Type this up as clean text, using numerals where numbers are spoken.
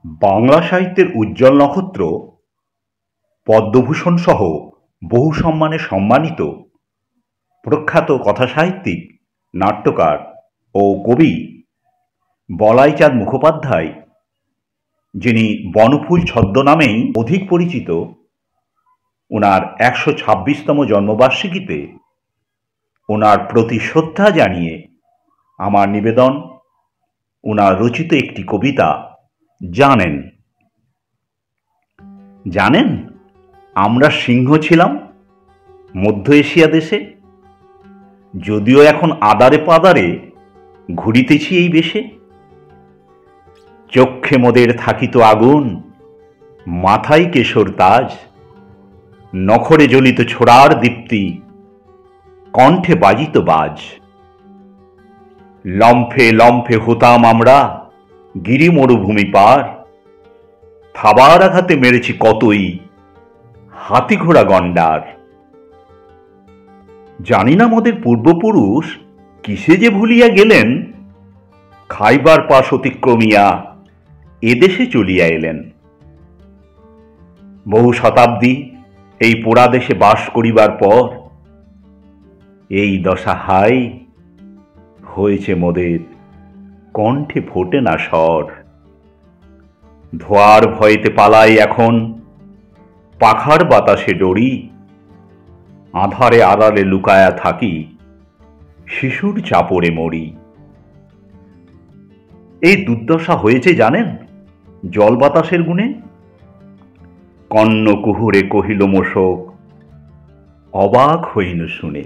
বাংলা সাহিত্যের উজ্জ্বল নক্ষত্র পদ্মভূষণ সহ বহু সম্মানে সম্মানিত প্রখ্যাত কথাসাহিত্যিক, নাট্যকার ও কবি বলাইচাঁদ মুখোপাধ্যায়, যিনি বনফুল ছদ্মনামেই অধিক পরিচিত, ওনার ১২৬তম জন্মবার্ষিকীতে ওনার প্রতি শ্রদ্ধা জানিয়ে আমার নিবেদন ওনার রচিত একটি কবিতা। জানেন আমরা সিংহ ছিলাম মধ্য এশিয়া দেশে, যদিও এখন আদারে পাদারে ঘুরিতেছি এই বেশে। চক্ষে মোদের থাকিত আগুন, মাথায় কেশর তাজ, নখরে জ্বলিত ছোড়ার দীপ্তি, কণ্ঠে বাজিত বাজ। লম্ফে লম্ফে হতাম আমরা গিরি মরুভূমি পার, থাবার আঘাতে মেরেছি কতই হাতি ঘোড়া গন্ডার। জানি না মোদের পূর্বপুরুষ কিসে যে ভুলিয়া গেলেন, খাইবার পাশ অতিক্রমিয়া এদেশে চলিয়া এলেন। বহু শতাব্দী এই পোড়া দেশে বাস করিবার পর এই দশা হাই হয়েছে মোদের, কণ্ঠে ফোটে না স্বর। ধোয়ার ভয়েতে পালাই এখন পাখার বাতাসে ডরি, আঁধারে আড়ালে লুকায়া থাকি শিশুর চাপড়ে মরি। এই দুর্দশা হয়েছে জানেন জল বাতাসের গুণে। কন্ন কুহুরে কহিল মোষক, অবাক হইন শুনে।